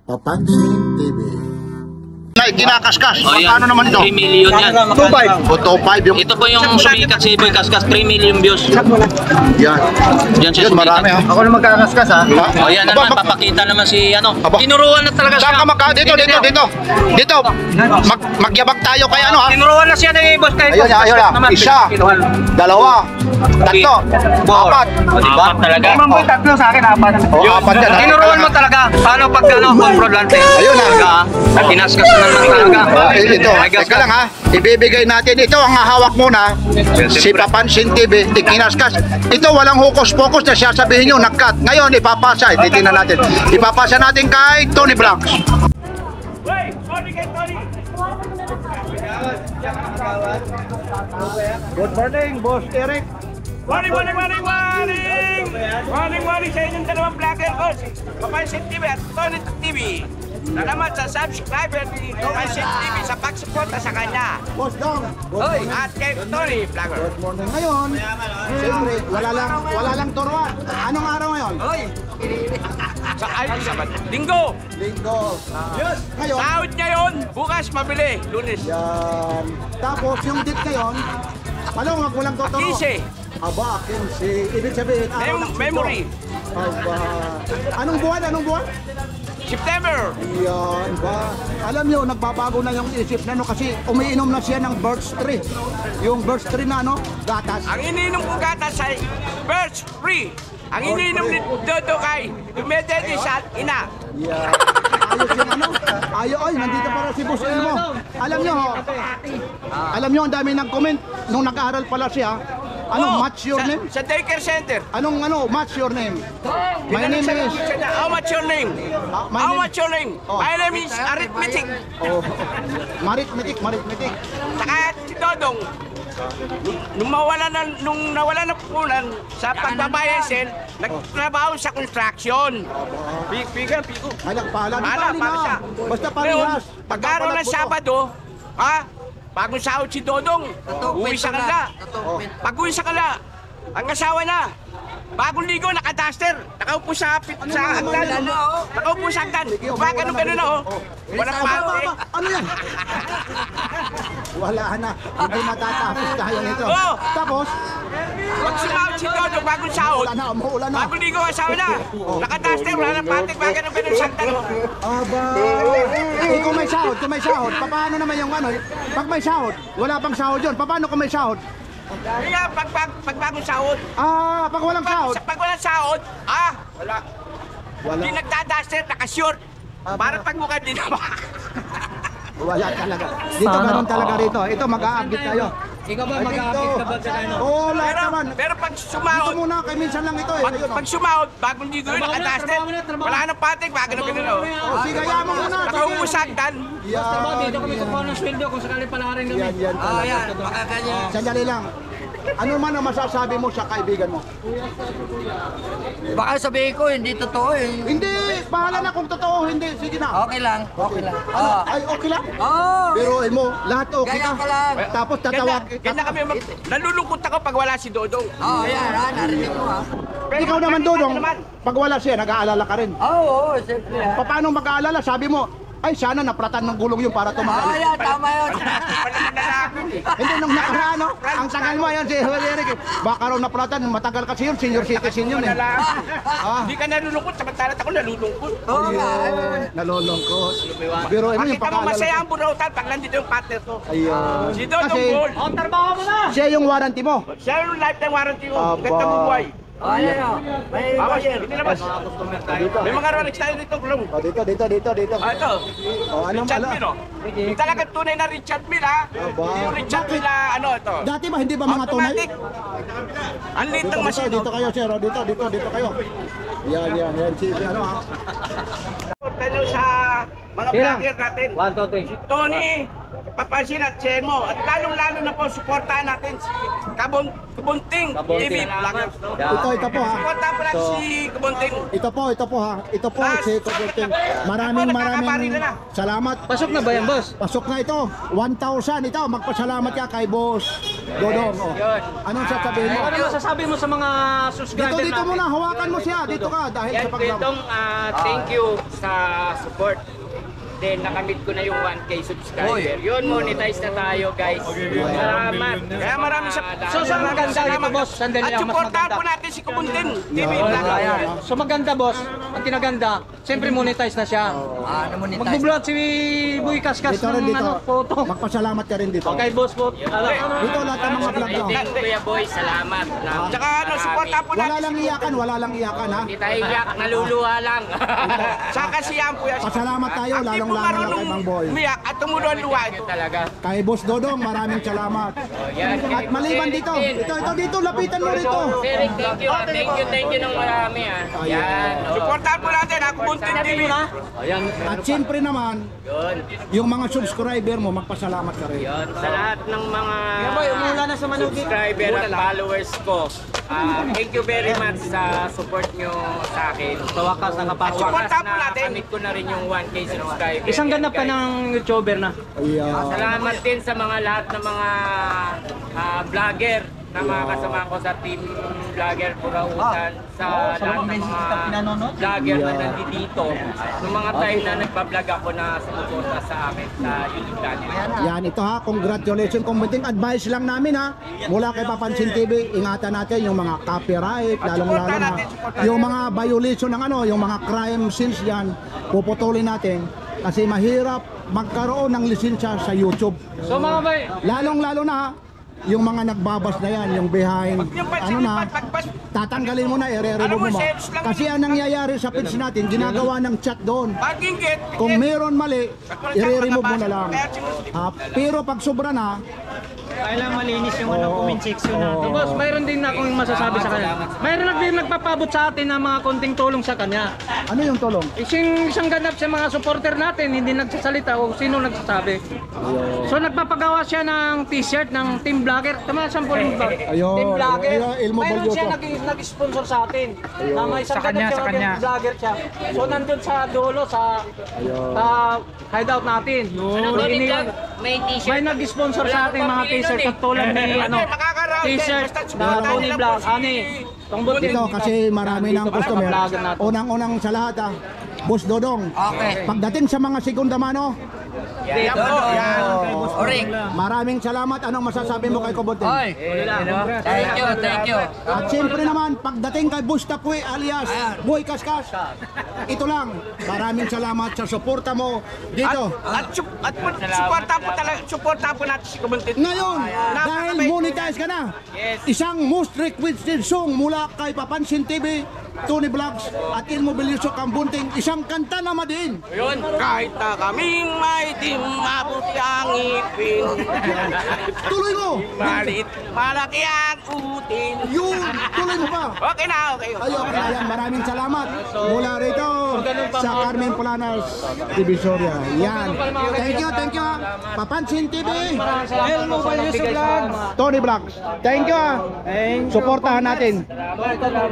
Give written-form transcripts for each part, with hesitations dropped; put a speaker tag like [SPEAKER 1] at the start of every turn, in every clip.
[SPEAKER 1] Papansin TV.
[SPEAKER 2] Ay, kinakaskas.
[SPEAKER 3] Oh,
[SPEAKER 2] Paano naman ito?
[SPEAKER 3] 3 million yan.
[SPEAKER 2] 2.5. O, 2.5 yung...
[SPEAKER 3] Ito po yung sumikat si Boy Kaskas, 3 million views.
[SPEAKER 2] Yan.
[SPEAKER 3] Diyan siya
[SPEAKER 2] Yan, marami ha.
[SPEAKER 3] sumikat.
[SPEAKER 1] Ako na magkakaskas ha.
[SPEAKER 3] O yan naman, papakita naman si ano.
[SPEAKER 2] Aba.
[SPEAKER 3] Tinuruan na talaga siya.
[SPEAKER 2] Saan ka dito. Magyabag tayo kay ano ha.
[SPEAKER 3] Tinuruan na siya ni Boss Kaskas.
[SPEAKER 2] Ayun na. Isa, dalawa, tatlo, apat.
[SPEAKER 3] O diba? Talaga.
[SPEAKER 1] Mamboy tatlo sa akin, apat.
[SPEAKER 2] O, apat yan ha.
[SPEAKER 3] Tinuruan mo talaga. Paano pag ano, konfrontante.
[SPEAKER 2] Ayun na.
[SPEAKER 3] Talaga. Kinaskas na lang talaga.
[SPEAKER 2] Ito, teka lang ha. Ibibigay natin ito ang hawak muna. Si Papansin TV, Kinaskas. Ito walang hokus-pokus na siya sabihin nyo, nag-cut. Ngayon, ipapasa. Titingnan natin. Ipapasa natin kay Tony Vlogs. Good morning, Boss Eric.
[SPEAKER 4] Morning sa inyong dalawang vlogger ko, Papansin TV at Tony TV. Salamat sa subscriber ni Papansin TV sa pagsuporta sa kanya.
[SPEAKER 2] Boss Dong.
[SPEAKER 4] At kay Tony Vlogger.
[SPEAKER 2] Good morning. Ngayon, siyempre, wala lang turuan. Anong araw ngayon?
[SPEAKER 4] Sa Sabado. Linggo.
[SPEAKER 2] Linggo. Ngayon,
[SPEAKER 4] Sahod ngayon, bukas mabili, Lunes.
[SPEAKER 2] yan. Tapos yung date ngayon, wag mo lang tuturo.
[SPEAKER 4] 15.
[SPEAKER 2] Aba, 15. Ibig sabihin, araw ng
[SPEAKER 4] Memory.
[SPEAKER 2] Aba. Anong buwan?
[SPEAKER 4] September.
[SPEAKER 2] Yan ba? Alam nyo, nagbabago na yung isip na kasi umiinom na siya ng birch tree. Yung birch tree na gatas.
[SPEAKER 4] Ang iniinom ko gatas ay birch free. Ang iniinom ni Dodo kay dumedede sa ina.
[SPEAKER 2] Yeah. Ayos yung ay, nandito para si Boss Elmo. Alam nyo, ang dami ng comment nung nag-aaral pala siya. What's your name?
[SPEAKER 4] Sa daycare center.
[SPEAKER 2] What's your name? My name is...
[SPEAKER 4] How much your name? How much your name?
[SPEAKER 2] Oh.
[SPEAKER 4] My name is Arithmetic.
[SPEAKER 2] Oh, Maritmetic.
[SPEAKER 4] Saka si Dodong, nung nawala na punan sa pagbabayasin, nagtrabaho sa construction. Pigo.
[SPEAKER 2] Ay, nagpala.
[SPEAKER 4] Para siya.
[SPEAKER 2] Basta
[SPEAKER 4] Ngayon,
[SPEAKER 2] parehas.
[SPEAKER 4] pagkaroon ng Sabado, bagong sahod si Dodong, uwi sa kanila. Pag uwi sa kanila, ang asawa na, bagong ligo, naka-duster, nakaupo sa hagdan. Nakaupo sa hagdan. Ba, ganun na Walang pati.
[SPEAKER 2] Ano yan? Wala na. Hindi matatapos tayo nito.
[SPEAKER 4] Oo.
[SPEAKER 2] Tapos,
[SPEAKER 4] Pag sumahod si Dodong, bagong sahod,
[SPEAKER 2] umuulan na.
[SPEAKER 4] bagong ligo, asawa na. Naka-duster, wala ng pati, ba, ganun sa hagdan.
[SPEAKER 2] Aba. Kung may sahod, paano naman yung pag may sahod, wala pang sahod yun. Paano kung may sahod?
[SPEAKER 4] Kaya, pag bagong sahod,
[SPEAKER 2] Pag walang sahod.
[SPEAKER 4] pag walang sahod, wala. Hindi nagda-duster, naka-short. Para pag mukha din naman.
[SPEAKER 2] Wala talaga. Dito ganun talaga rito. Ito, mag-a-update tayo.
[SPEAKER 3] Ikaw ba mag-a-update ka ba sa ano?
[SPEAKER 2] Oo, lahat naman.
[SPEAKER 4] Pero pag
[SPEAKER 2] Dito
[SPEAKER 4] sumahod,
[SPEAKER 2] muna, kay minsan lang ito Ayun,
[SPEAKER 4] pag sumahod, bagong ligo yun, naka-duster. Wala nang patik, bago na gano'n.
[SPEAKER 2] Sige, kaya mo muna.
[SPEAKER 4] Nakaumusagdan.
[SPEAKER 2] Yan.
[SPEAKER 3] Dito kami kukuha ng sweldo kung sakali palarin kami.
[SPEAKER 2] Yan.
[SPEAKER 4] Yan, baka ganyan.
[SPEAKER 2] Sandali lang. Ano man ang masasabi mo sa kaibigan mo?
[SPEAKER 5] Baka sabihin ko, hindi totoo eh.
[SPEAKER 2] Hindi, bahala na kung totoo, hindi. Sige na.
[SPEAKER 5] Okay lang.
[SPEAKER 2] Ay, okay lang?
[SPEAKER 5] Oo.
[SPEAKER 2] Biruin mo, lahat okay
[SPEAKER 5] Ganyan
[SPEAKER 2] ka.
[SPEAKER 5] ka lang.
[SPEAKER 2] Tapos tatawag.
[SPEAKER 4] Ganyan kami, nalulungkot ako pag wala si Dodong.
[SPEAKER 5] Oo, yan ha. Narinig mo ha.
[SPEAKER 2] Ikaw naman, Dodong, pag wala siya, nag-aalala ka rin.
[SPEAKER 5] Oo, siyempre ha.
[SPEAKER 2] Paano mag-aalala? Sabi mo, ay sana napratan ng gulong yung para
[SPEAKER 5] Oo,
[SPEAKER 2] tumagal.
[SPEAKER 5] yan. Tama yun.
[SPEAKER 2] Hindi, nung nakaraan, ang tagal mo yan si Eric. Baka raw napratan, matagal kasi yun, senior citizen yun eh.
[SPEAKER 4] Hindi ka nalulungkot, samantalat ako nalulungkot.
[SPEAKER 5] Oo nga.
[SPEAKER 2] Nalulungkot. Biruin mo yung
[SPEAKER 4] Makita mo
[SPEAKER 2] pag-aalala.
[SPEAKER 4] masaya ang burautan pag nandito yung partner ko.
[SPEAKER 2] Ayun.
[SPEAKER 4] Si Dodong
[SPEAKER 2] Kasi
[SPEAKER 4] Gold.
[SPEAKER 2] siya yung warranty mo.
[SPEAKER 4] Siya yung lifetime warranty ko.
[SPEAKER 2] Aba.
[SPEAKER 4] Ganda mo buhay.
[SPEAKER 5] Oo, yan o. May
[SPEAKER 4] Bawas,
[SPEAKER 5] buyer.
[SPEAKER 4] hindi labas. May mga Rolex tayo dito, Glong.
[SPEAKER 2] Dito.
[SPEAKER 4] Ito.
[SPEAKER 2] Anong
[SPEAKER 4] Richard
[SPEAKER 2] ala?
[SPEAKER 4] Mille, Yung talagang tunay na Richard Mille,
[SPEAKER 2] Aba.
[SPEAKER 4] Hindi yung Richard Mille na, ito.
[SPEAKER 2] Dati ba hindi ba mga tunay?
[SPEAKER 4] Automatic. Ang liit ng machine.
[SPEAKER 2] Dito kayo, sir. Dito kayo. Yan. Si ano ha?
[SPEAKER 4] Tayo sa mga vlogger natin.
[SPEAKER 3] 1, 2, 3.
[SPEAKER 4] Si Tony, Papansin at Chemo. At lalong-lalo na po, suportahan natin si Kabunting TV Vlogger.
[SPEAKER 2] Ito po ha.
[SPEAKER 4] Suportahan po natin si Kabunting.
[SPEAKER 2] Ito po ha. Ito po si Kubuting. Maraming salamat.
[SPEAKER 3] Pasok na ba yan, boss?
[SPEAKER 2] Pasok na ito. 1,000 ito. Magpasalamat ka kay Boss Dodong. Anong sasabihin mo?
[SPEAKER 3] Ano masasabi mo sa mga subscriber
[SPEAKER 2] Dito muna, hawakan mo siya. Dito ka dahil sa
[SPEAKER 3] Yan,
[SPEAKER 2] paglaban.
[SPEAKER 3] Dodong, thank you
[SPEAKER 4] sa support. Then nakamit ko na yung 1K subscriber. Yun, monetize na tayo guys. Salamat. Kaya maraming
[SPEAKER 3] So, saan maganda ito, boss? Sandali
[SPEAKER 4] At
[SPEAKER 3] lang, mas
[SPEAKER 4] supportahan
[SPEAKER 3] maganda.
[SPEAKER 4] po natin si Kubuntin TV Vlog.
[SPEAKER 3] So maganda, boss. Ang kinaganda, siyempre monetize na siya.
[SPEAKER 5] Namonetize.
[SPEAKER 3] Magbo-vlog si Boy Kaskas
[SPEAKER 1] Dito rin
[SPEAKER 3] ng
[SPEAKER 1] dito.
[SPEAKER 3] ano, photo.
[SPEAKER 1] Magpasalamat ka rin dito.
[SPEAKER 3] Okay, boss po.
[SPEAKER 1] Dito lahat ng mga vlog ko.
[SPEAKER 4] Kuya Boy, salamat. Tsaka ano, supportahan po
[SPEAKER 1] Wala
[SPEAKER 4] natin.
[SPEAKER 1] lang iyakan, wala lang iyakan ha.
[SPEAKER 4] Hindi tayo iyak, naluluha lang. Sa kasiyahan po yan.
[SPEAKER 1] Pasalamat tayo, lalong-lalo na kay Mang Boy.
[SPEAKER 4] Umiyak at tumulo ang luha ito talaga.
[SPEAKER 1] Kay Boss Dodong, maraming salamat. At maliban dito, dito, lapitan mo rito.
[SPEAKER 4] Derek, thank you. Thank you ng marami ah. Yan. Supportahan po natin ako Buntin TV.
[SPEAKER 3] Ayan.
[SPEAKER 1] At siyempre naman,
[SPEAKER 4] Yun.
[SPEAKER 1] yung mga subscriber mo, magpasalamat ka rin.
[SPEAKER 4] Yun. Sa lahat ng mga
[SPEAKER 3] Umula na sa Manugit.
[SPEAKER 4] subscriber at followers ko. Thank you very much sa support nyo sa akin.
[SPEAKER 3] Sa wakas, nakapasok.
[SPEAKER 4] Supportahan po natin. Kamit ko na rin yung 1K subscriber.
[SPEAKER 3] Isang ganap ka ng YouTuber na.
[SPEAKER 1] Ayan.
[SPEAKER 4] Salamat din sa mga lahat ng mga vlogger na mga kasama ko sa team vlogger Purautan, sa lahat ng mga vlogger na nandito. Noong mga time na nagpa-vlog ako na sumusuporta sa amin sa YouTube channel.
[SPEAKER 1] Yan, ito ha, congratulations. Kumbating advice lang namin ha, mula kay Papansin TV, ingatan natin yung mga copyright, lalong-lalo na yung mga violation ng ano, yung mga crime scenes yan, puputulin natin kasi mahirap magkaroon ng lisensya sa YouTube.
[SPEAKER 3] So mga bay,
[SPEAKER 1] Lalong-lalo na yung mga nagbabas na yan, yung behind, ano na, tatanggalin mo na, i-remove mo. Kasi ang nangyayari sa page natin, ginagawa ng chat doon.
[SPEAKER 4] Pag-inggit,
[SPEAKER 1] Kung meron mali, i-remove mo na lang. Pero pag sobra na,
[SPEAKER 6] Kailangan malinis yung comment section natin.
[SPEAKER 3] so boss, mayroon din akong masasabi sa kanya. Mayroon din nagpapabot sa atin ng mga konting tulong sa kanya.
[SPEAKER 1] ano yung tulong?
[SPEAKER 3] Isang ganap sa mga supporter natin, hindi nagsasalita o sino nagsasabi. So nagpapagawa siya ng t-shirt ng Team Vlogger. Tama, sample yung vlog.
[SPEAKER 1] Ayun.
[SPEAKER 3] Team Vlogger.
[SPEAKER 1] Ayun, Ilmo
[SPEAKER 3] Mayroon siya
[SPEAKER 1] Balyoso.
[SPEAKER 3] nag-sponsor sa atin. Na may isang
[SPEAKER 6] Sa kanya,
[SPEAKER 3] ganap
[SPEAKER 6] sa
[SPEAKER 3] siya,
[SPEAKER 6] kanya.
[SPEAKER 3] vlogger siya. So nandun sa dulo, sa hideout natin. So,
[SPEAKER 4] may
[SPEAKER 3] may nag-sponsor sa ating mga t-shirt katulad ni t-shirt na Tony Vlog. Tungkol
[SPEAKER 1] Ito kasi marami ng customer. Unang-unang sa lahat ha, Boss Dodong.
[SPEAKER 5] Okay.
[SPEAKER 1] Pagdating sa mga segunda mano,
[SPEAKER 4] Yan po.
[SPEAKER 5] Oring.
[SPEAKER 1] maraming salamat. Anong masasabi mo kay Kubotin?
[SPEAKER 5] Oy. Thank you.
[SPEAKER 1] At siyempre naman, pagdating kay Boss Tapwe alias Boy Kaskas, ito lang, maraming salamat sa suporta mo dito.
[SPEAKER 4] At supporta po natin si Kubuntin.
[SPEAKER 1] Ngayon, dahil monetize ka na, isang most requested song mula kay Papansin TV, Tony Vlogs at Ilmo Balyoso Kambunting, isang kanta naman din.
[SPEAKER 4] Yun, kahit na kaming may di mabuti ang ipin.
[SPEAKER 1] Tuloy mo!
[SPEAKER 4] Maliit, malaki ang utin.
[SPEAKER 1] Yun! Tuloy mo pa!
[SPEAKER 4] Okay na, okay.
[SPEAKER 1] Ayok na yan, maraming salamat mula rito sa Carmen Polanas Divisoria. Yan. Thank you ha. Papansin TV,
[SPEAKER 3] Elmo Balyoso Vlog.
[SPEAKER 1] Tony Vlogs. Thank you ha. Suportahan natin.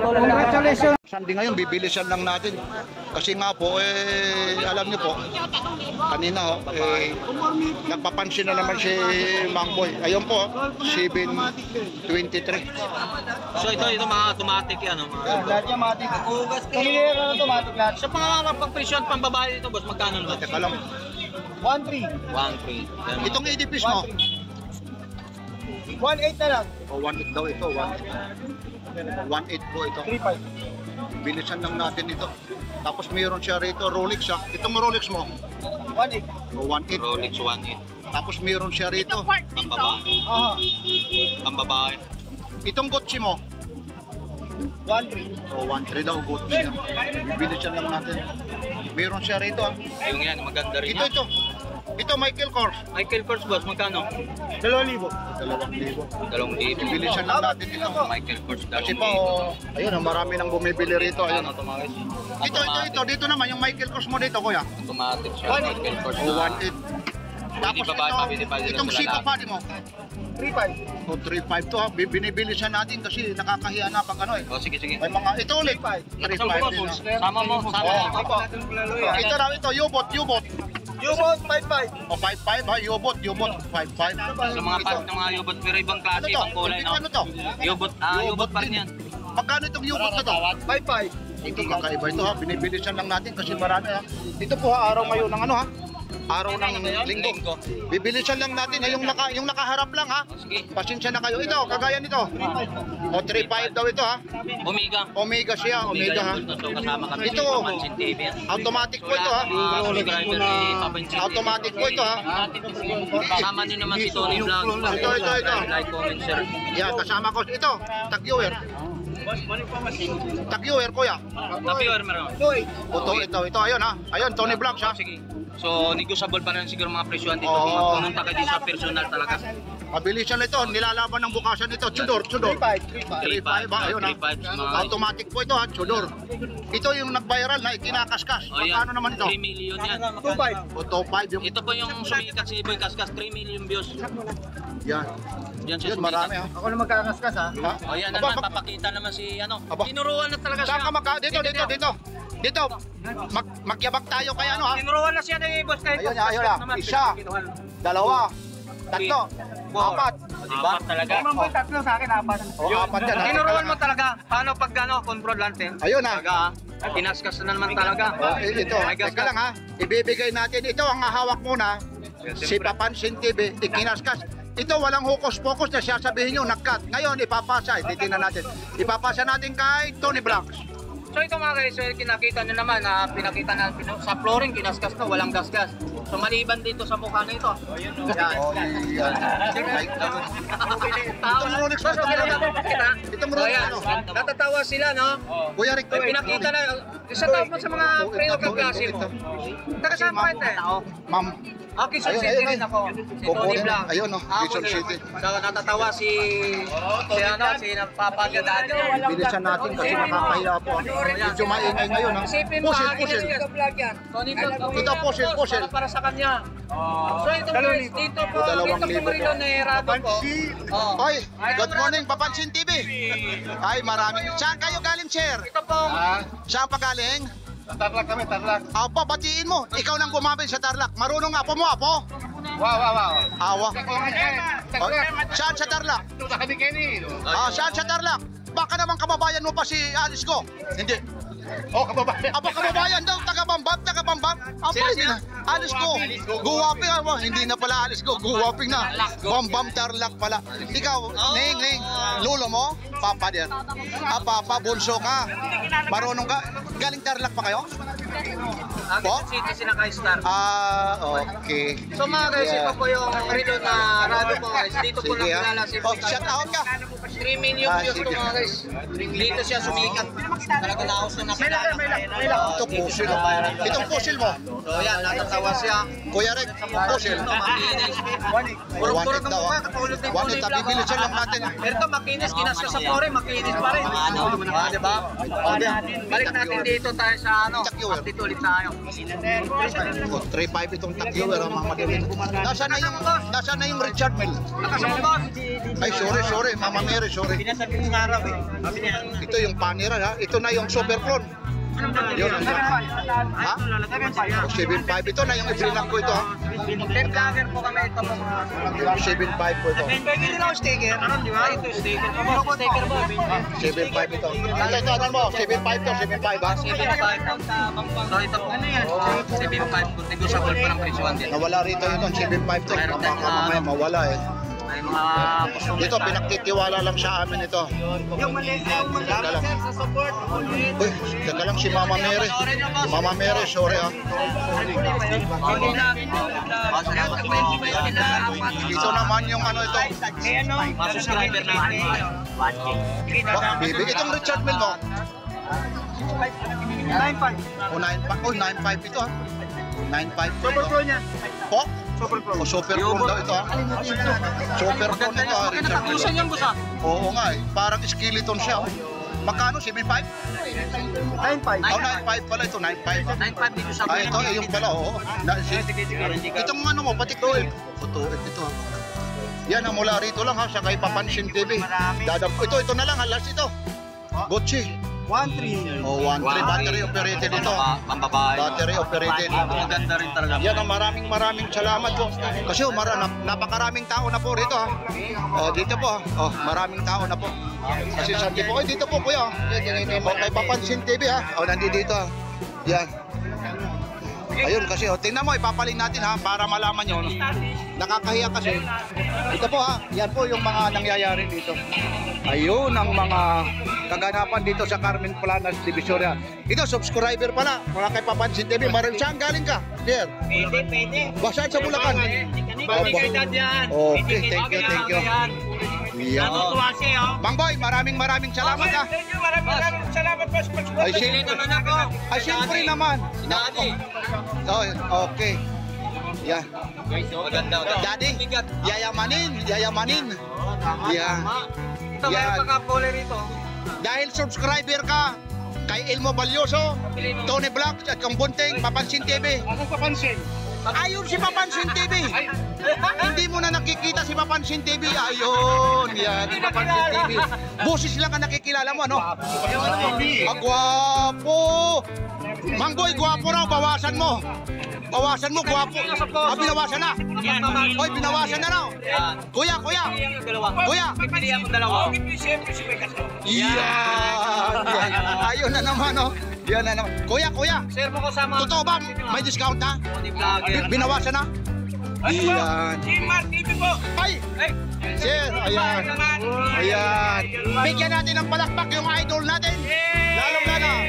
[SPEAKER 3] Congratulations.
[SPEAKER 2] Sunday ngayon, bibilisan lang natin. Kasi nga po, alam niyo po, kanina nagpapansin na naman si Mang Boy. Ayun po, 7:23.
[SPEAKER 3] So ito mga automatic yan.
[SPEAKER 1] Lahat yung matik. Kamilera na automatic lahat.
[SPEAKER 3] Sa mga pang-presyon, pang-babae ito, boss, magkano naman?
[SPEAKER 2] Teka lang,
[SPEAKER 1] 1.3.
[SPEAKER 3] 1-3.
[SPEAKER 2] itong edipis mo,
[SPEAKER 1] 1.8 na lang.
[SPEAKER 2] o 1.8 daw ito, 1.8 po ito.
[SPEAKER 1] 3.5.
[SPEAKER 2] Bilisan lang natin ito. Tapos mayroon siya rito, Rolex ha. Itong Rolex mo,
[SPEAKER 1] 1.8.
[SPEAKER 2] o 1.8.
[SPEAKER 3] Rolex 1-8.
[SPEAKER 2] Tapos mayroon siya rito,
[SPEAKER 3] Pang-babae.
[SPEAKER 1] Aha.
[SPEAKER 3] Pang-babae.
[SPEAKER 2] itong Gucci mo,
[SPEAKER 1] 1.3.
[SPEAKER 2] o 1.3 daw, Gucci na. Bilisan lang natin. Mayroon siya rito ha.
[SPEAKER 3] Yung yan, maganda rin.
[SPEAKER 2] Ito. Ito, Michael Kors.
[SPEAKER 3] Michael Kors, boss, magkano?
[SPEAKER 1] 2,000.
[SPEAKER 2] 2,000.
[SPEAKER 3] 2,000.
[SPEAKER 2] Bilisan lang natin ito.
[SPEAKER 3] Michael Kors, 2,000.
[SPEAKER 2] Kasi po, ayun, marami nang bumibili rito. Ayun.
[SPEAKER 3] Automatic.
[SPEAKER 2] Ito. Dito naman, yung Michael Kors mo dito, kuya.
[SPEAKER 3] Automatic siya. Michael Kors
[SPEAKER 2] O
[SPEAKER 3] na.
[SPEAKER 2] 1.8. Tapos
[SPEAKER 3] babae, mabili pa din
[SPEAKER 2] itong
[SPEAKER 3] sa
[SPEAKER 2] Sika
[SPEAKER 3] lalaki.
[SPEAKER 2] Padi mo.
[SPEAKER 1] 3.5.
[SPEAKER 2] O 3.5 to ha. Binibilisan natin kasi nakakahiya na pag ano eh.
[SPEAKER 3] O, sige.
[SPEAKER 2] May mga, ito ulit. 3.5 din ha.
[SPEAKER 3] Sama mo.
[SPEAKER 2] Ito raw ito, Yubot.
[SPEAKER 1] Yubot, 5.5.
[SPEAKER 2] O 5.5 ha, Yubot, 5.5.
[SPEAKER 3] Sa mga part ng mga yubot, pero ibang klase,
[SPEAKER 2] Ano to?
[SPEAKER 3] ibang kulay.
[SPEAKER 2] Ano to?
[SPEAKER 3] Yubot pa rin yan.
[SPEAKER 2] Magkano itong Yubot na to?
[SPEAKER 1] 5.5.
[SPEAKER 2] Ito kakaiba ito ha, binibilisan lang natin kasi marami ha. Ito po ha, araw ngayon ng ano ha, araw ng linggo. Bibilisan lang natin ha, yung nakaharap lang ha. Pasensya na kayo. Ito, kagaya nito. O 3.5 daw ito ha. Omega siya, Omega ha. Ito, automatic po ito ha. Automatic po ito ha.
[SPEAKER 7] Kasama din naman si Tony Vlog.
[SPEAKER 2] Ito.
[SPEAKER 7] Like, comment, share.
[SPEAKER 2] Yan, kasama ko. Ito, tag-viewer. Tag-viewer, kuya.
[SPEAKER 7] Viewer meron.
[SPEAKER 2] Ito, ayun ha. Ayun, Tony Vlogs ha.
[SPEAKER 7] Sige. So, negotiable pa rin siguro mga presyuhan dito.
[SPEAKER 2] Oo.
[SPEAKER 7] Pumunta kayo sa personal talaga.
[SPEAKER 2] Mabilisan ito, nilalaban ng bukasan ito. Chudor. 3.5 ba? Ayun ha.
[SPEAKER 7] 3.5 mga...
[SPEAKER 2] Automatic po ito ha, Chudor. Ito yung nag-viral na ikinakaskas.
[SPEAKER 7] Oh, yan.
[SPEAKER 2] Magkano naman ito?
[SPEAKER 7] 3 million yan.
[SPEAKER 2] 2.5. O 2.5 yung...
[SPEAKER 7] Ito po yung sumikat si Boy Kaskas, 3 million views.
[SPEAKER 2] Yan.
[SPEAKER 7] Yan siya
[SPEAKER 2] Yan, marami ha.
[SPEAKER 1] Ako na magkakaskas ha.
[SPEAKER 2] Ha?
[SPEAKER 7] O yan
[SPEAKER 2] Aba,
[SPEAKER 7] naman, papakita naman si ano.
[SPEAKER 2] Aba.
[SPEAKER 7] Tinuruan na talaga siya.
[SPEAKER 2] Saan ka dito. Dito. Magyabak tayo kay ano ha.
[SPEAKER 7] Tinuruan na siya ni Boss kahit.
[SPEAKER 2] Ayun ha. Isa, dalawa, tatlo, apat.
[SPEAKER 7] Diba? Talaga.
[SPEAKER 1] Tatlo sa akin, apat.
[SPEAKER 2] O apat yan ha.
[SPEAKER 7] Tinuruan mo talaga. Paano pag ano, control natin?
[SPEAKER 2] Ayun ha.
[SPEAKER 7] Talaga. Tinaskas na naman talaga.
[SPEAKER 2] Ito, teka lang ha. Ibibigay natin. Ito ang hawak muna. Si Papansin TV, ikinaskas. Ito walang hokus-pokus na siya sabihin nyo, nag-cut. Ngayon, ipapasa. Titingnan natin. Ipapasa natin kay Tony Vlogs.
[SPEAKER 7] So ito mga guys, kinakita nyo naman na pinakita na sa flooring, kinaskas na, walang gasgas. So maliban dito sa mukha na ito. Yan.
[SPEAKER 2] Itong Rolex pa ito. Itong Rolex ano?
[SPEAKER 7] Natatawa sila, no?
[SPEAKER 2] Kuya Rick,
[SPEAKER 7] Ay, pinakita na, isa tawag mo sa mga preo kaklase mo. Taga saan po ito?
[SPEAKER 2] Ma'am.
[SPEAKER 7] Quezon
[SPEAKER 2] Ayun,
[SPEAKER 7] City
[SPEAKER 2] ayun,
[SPEAKER 7] rin ako. Si Tony
[SPEAKER 2] Kukunin.
[SPEAKER 7] Vlog.
[SPEAKER 2] Ayun, no, Quezon
[SPEAKER 7] okay.
[SPEAKER 2] City.
[SPEAKER 7] So natatawa si Napapagandaan.
[SPEAKER 2] Bilisan natin kasi nakakahiya po. Medyo maingay ngayon ha.
[SPEAKER 7] Isipin mo,
[SPEAKER 2] Pusil.
[SPEAKER 7] Tony Vlog.
[SPEAKER 2] Ito, pusil.
[SPEAKER 7] Para sa kanya. So ito guys, dito po,
[SPEAKER 2] Dalawang
[SPEAKER 7] dito po
[SPEAKER 2] libo
[SPEAKER 7] rin ni Rado po. Oh.
[SPEAKER 2] Oy, good morning, Papansin TV. Ay, maraming. Saan kayo galing, sir?
[SPEAKER 7] Ito po,
[SPEAKER 2] Saan pa galing?
[SPEAKER 1] Tarlac kami, Tarlac.
[SPEAKER 2] Apo, batiin mo. Ikaw nang gumamit sa Tarlac. Marunong nga po mo, apo?
[SPEAKER 1] Wow.
[SPEAKER 2] Awa. Oh, saan sa Tarlac? Saan sa Tarlac? Baka naman kababayan mo pa si Alice Go. Hindi.
[SPEAKER 1] Kababayan.
[SPEAKER 2] Aba, kababayan daw, taga-Bambang. Aba, hindi na. Alice Go. Guwaping ako. Hindi na pala Alice Go. Guwaping na. Bambam Tarlac pala. Ikaw, Ning, lulo mo? Papa din. Papa, bunso ka. Marunong ka. Galing Tarlac pa kayo? Po?
[SPEAKER 7] Quezon City sila kay Star.
[SPEAKER 2] Okay.
[SPEAKER 7] So mga guys, ito po yung relo na Rado po guys. Dito po
[SPEAKER 2] Sige ha.
[SPEAKER 7] nakilala si
[SPEAKER 2] Oh, shout out ka.
[SPEAKER 7] 3 million views
[SPEAKER 2] sige.
[SPEAKER 7] to mga guys. Dito siya sumikat. Talaga naos na nakilala.
[SPEAKER 2] Ito pusil. Itong pusil mo.
[SPEAKER 7] So yan, natatawa siya.
[SPEAKER 2] Kuya Rick, pusil.
[SPEAKER 7] Ito makinis.
[SPEAKER 2] One
[SPEAKER 7] Purok-purok ng
[SPEAKER 2] daw.
[SPEAKER 7] mukha, katulad ni
[SPEAKER 2] One
[SPEAKER 7] Tony
[SPEAKER 2] daw.
[SPEAKER 7] Vlog.
[SPEAKER 2] Bibilisan lang natin.
[SPEAKER 7] Pero ito makinis, kinaskas sa flooring, makinis pa rin. Diba? Balik natin dito tayo sa ano. Dito ulit tayo.
[SPEAKER 2] 3.5 itong takyo ang mga madilim. Nasaan na yung Richard Mill?
[SPEAKER 7] Nakasama boss.
[SPEAKER 2] Ay, sorry. Mama Mary, sorry.
[SPEAKER 7] Pinasabi ng araw eh.
[SPEAKER 2] Ito yung panira ha. Ito na yung super clone. Yun. Ha? 7.5 ito na yung ibrinang ko ito ha.
[SPEAKER 7] Ten vlogger po kami ito po.
[SPEAKER 2] 7.5 po ito.
[SPEAKER 7] Pwede din ako sticker. Di ba? Ito sticker. Sticker po.
[SPEAKER 2] 7.5 ito. Ito, ano mo? 7.5 to, 7.5 ha?
[SPEAKER 7] 7.5. So ito po. 7.5 po. Negotiable pa ng presyohan din.
[SPEAKER 2] Nawala rito yun, 7.5 to. Mamaya mawala eh.
[SPEAKER 7] Ay mga customer.
[SPEAKER 2] Dito, pinagtitiwala lang sa amin ito.
[SPEAKER 7] Yung mali
[SPEAKER 2] Teka lang.
[SPEAKER 7] sir sa support.
[SPEAKER 2] Uy, teka lang si Mama Mary. Si Mama Mary, sorry ha. Ito naman yung ano ito.
[SPEAKER 7] Mga subscriber natin.
[SPEAKER 2] Bibi, itong Richard Mill mo.
[SPEAKER 1] 9.5.
[SPEAKER 2] O 9.5. Oh, 9.5 ito ha. 9.5.
[SPEAKER 1] Super Pro niya.
[SPEAKER 2] Po?
[SPEAKER 1] Super Pro.
[SPEAKER 2] O super chrome daw ito ha. Super chrome ito ha, Richard Mill.
[SPEAKER 7] Nakatapusan yan boss ah.
[SPEAKER 2] Oo nga eh. Parang skeleton siya. Oh. Magkano? 7.5?
[SPEAKER 1] 9.5.
[SPEAKER 2] Oh, 9.5 pala ito. 9.5.
[SPEAKER 7] 9.5 dito sa
[SPEAKER 2] Ah, ito yung pala, oo. Itong ano mo, pati tuig. Tuig ito. Yan ang mula rito lang ha, sa kay Papansin TV. Ito na lang, halas ito. Gucci.
[SPEAKER 1] 1.3.
[SPEAKER 2] Oh, 1.3 battery operated ito.
[SPEAKER 7] Pambabae.
[SPEAKER 2] Battery operated.
[SPEAKER 7] Maganda rin talaga.
[SPEAKER 2] Yan ang maraming salamat po. Kasi oh, napakaraming tao na po rito ha. Oh, dito po ha. Oh, maraming tao na po. Kasi Sunday po. Dito po kuya. Kay Papansin TV ha. Nandito dito ha. Yan. Ayun kasi tingnan mo, ipapaling natin ha para malaman nyo. No? Nakakahiya kasi. Ito po ha, yan po yung mga nangyayari dito. Ayun ang mga kaganapan dito sa Carmen Planas, Divisoria. Ito, subscriber pala, mga kay Papansin TV. Maraming saan galing ka? There.
[SPEAKER 7] Pwede.
[SPEAKER 2] Basaan sa Bulacan?
[SPEAKER 7] Balikalidad yan.
[SPEAKER 2] Okay, thank you. Yan.
[SPEAKER 7] Natutuwa siya, oh.
[SPEAKER 2] Mang Boy, maraming salamat ha.
[SPEAKER 4] Thank you, maraming salamat po sa pag-support.
[SPEAKER 2] Ay, siyempre naman. Oh, okay. Yan.
[SPEAKER 7] Maganda.
[SPEAKER 2] Daddy, yayamanin. Yan.
[SPEAKER 7] Ito,
[SPEAKER 2] Yan.
[SPEAKER 7] meron pa ka rito.
[SPEAKER 2] Dahil subscriber ka kay Elmo Balyoso, Tony Vlogs at Kang Bunting, Papansin TV.
[SPEAKER 4] Anong papansin?
[SPEAKER 2] Ayun si Papansin TV. Hindi mo na nakikita si Papansin TV. Ayun, yan, si Papansin TV. Boses lang ang nakikilala mo, ano? Gwapo. Mang Boy, gwapo raw, bawasan mo. Gwapo. Binawasan na. Oy, binawasan na raw. Kuya.
[SPEAKER 7] Pipilihan ko dalawa.
[SPEAKER 4] Siyempre si May Castro.
[SPEAKER 2] Yan. Ayun na naman, oh. Yan na naman. Kuya.
[SPEAKER 7] Sir mo ko sama.
[SPEAKER 2] Totoo ba? May discount na?
[SPEAKER 7] Tony Vlogger.
[SPEAKER 2] Binawasan na? Yan.
[SPEAKER 4] Si Mark TV po.
[SPEAKER 2] Ay! Sir, ayan. Bigyan natin ng palakpak yung idol natin. Lalong na.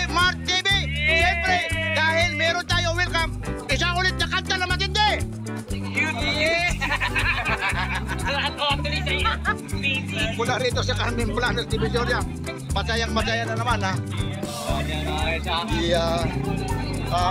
[SPEAKER 2] Mark TV. Siyempre, dahil meron tayo, welcome. Isang ulit na kanta na matindi. Mula rito sa Carmen Planas, Divisoria. Masayang na naman, ha? Yeah.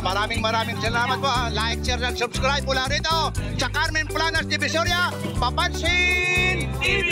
[SPEAKER 2] Maraming salamat po ha. Like, share, and subscribe mula rito sa Carmen Planas, Divisoria, Papansin TV.